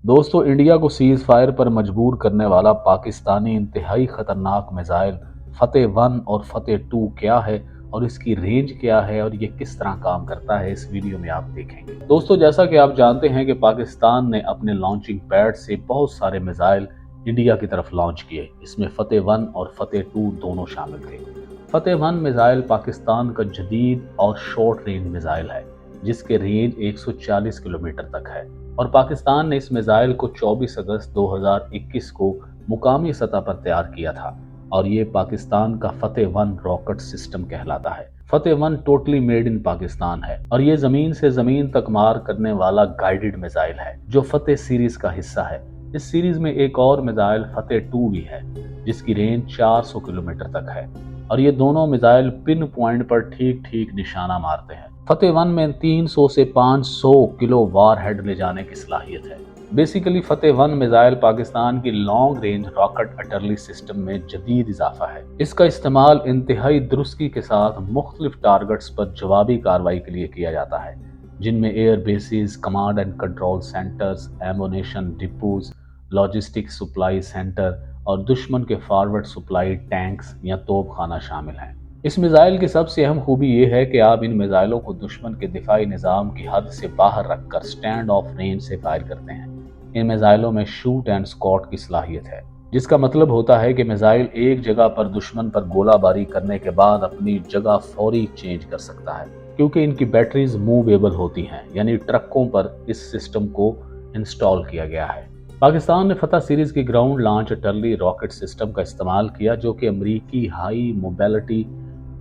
दोस्तों, इंडिया को cease fire पर मजबूर करने वाला पाकिस्तानी इंतहाई खतरनाक मिसाइल फतेह 1 और फतेह 2 क्या है और इसकी रेंज क्या है और ये किस तरह काम करता है, इस वीडियो में आप देखेंगे। दोस्तों, जैसा कि आप जानते हैं कि पाकिस्तान ने अपने लॉन्चिंग पैड से बहुत सारे मिसाइल इंडिया की तरफ लॉन्च किए। इसमें फतेह 1 और फतेह 2 दोनों शामिल थे। फतेह 1 मिसाइल पाकिस्तान का जदीद और शॉर्ट रेंज मिसाइल है जिसके रेंज 140 किलोमीटर तक है और पाकिस्तान ने इस मिसाइल को 24 अगस्त 2021 को मुकामी सतह पर तैयार किया था और ये पाकिस्तान का फतेह 1 रॉकेट सिस्टम कहलाता है। फतेह 1 टोटली मेड इन पाकिस्तान है और ये जमीन से जमीन तक मार करने वाला गाइडेड मिसाइल है जो फतेह सीरीज का हिस्सा है। इस सीरीज में एक और मिसाइल फतेह 2 भी है जिसकी रेंज 400 किलोमीटर तक है और ये दोनों मिसाइल पिन पॉइंट पर ठीक ठीक निशाना मारते हैं। फतेह 1 में 300 से 500 किलो वार हेड ले जाने की सलाहियत है। बेसिकली फतेह 1 मिसाइल पाकिस्तान की long range rocket utterly system में जदीद इजाफा है। इसका इस्तेमाल इंतहाई दुरुस्ती के साथ मुख्तलिफ टारगेट्स पर जवाबी कार्रवाई के लिए किया जाता है, जिनमें air bases, command and control centres, ammunition depots, logistic supply centre और दुश्मन के फॉरवर्ड सप्लाई टैंक्स या तोप खाना शामिल हैं। इस मिसाइल की सबसे अहम खूबी यह है कि आप इन मिसाइलों को दुश्मन के दिफाई निज़ाम की हद से बाहर रखकर स्टैंड ऑफ रेंज से फायर करते हैं। इन मिसाइलों में शूट एंड स्कॉट की सलाहियत है, जिसका मतलब होता है कि मिसाइल एक जगह पर दुश्मन पर गोलाबारी करने के बाद अपनी जगह फौरी चेंज कर सकता है, क्योंकि इनकी बैटरीज मूवेबल होती हैं, यानी ट्रकों पर इस सिस्टम को इंस्टॉल किया गया है। पाकिस्तान ने फतेह सीरीज की ground launch utterly rocket system का इस्तेमाल किया जो कि अमरीकी हाई मोबिलिटी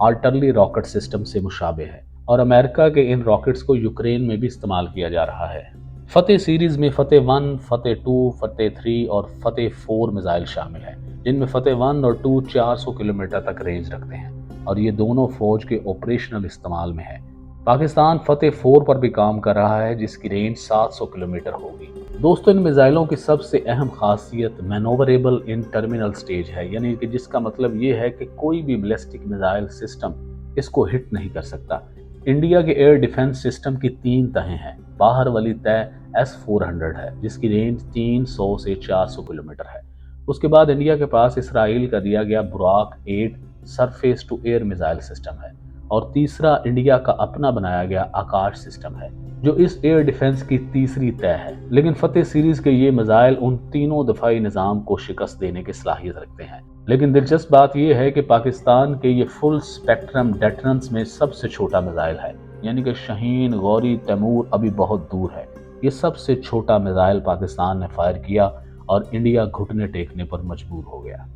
आर्टरली रॉकेट सिस्टम से मुशाबे है और अमेरिका के इन रॉकेट्स को यूक्रेन में भी इस्तेमाल किया जा रहा है। फतेह सीरीज में फतेह 1, फतेह 2, फतेह 3 और फतेह 4 मिसाइल शामिल हैं, जिनमें फतेह 1 और 2 400 किलोमीटर तक रेंज रखते हैं और ये दोनों फौज के ऑपरेशनल इस्तेमाल में है। पाकिस्तान फतेह 4 पर भी काम कर रहा है जिसकी रेंज 700 किलोमीटर होगी। दोस्तों, इन मिसाइलों की सबसे अहम खासियत मैनोवरेबल इन टर्मिनल स्टेज है, यानी कि जिसका मतलब ये है कि कोई भी बैलिस्टिक मिसाइल सिस्टम इसको हिट नहीं कर सकता। इंडिया के एयर डिफेंस सिस्टम की 3 तहें हैं। बाहर वाली तह S-400 है जिसकी रेंज 300 से 400 किलोमीटर है। उसके बाद इंडिया के पास इसराइल का दिया गया बुराक 8 surface to air missile system है और तीसरा इंडिया का अपना बनाया गया आकाश सिस्टम है जो इस एयर डिफेंस की तीसरी तय है। लेकिन फतेह सीरीज के ये मिसाइल उन तीनों दफाई निज़ाम को शिकस्त देने की सलाहियत रखते हैं। लेकिन दिलचस्प बात यह है कि पाकिस्तान के ये फुल स्पेक्ट्रम डेटरेंस में सबसे छोटा मिसाइल है, यानी कि शाहीन, गौरी, तैमूर अभी बहुत दूर है। ये सबसे छोटा मिसाइल पाकिस्तान ने फायर किया और इंडिया घुटने टेकने पर मजबूर हो गया।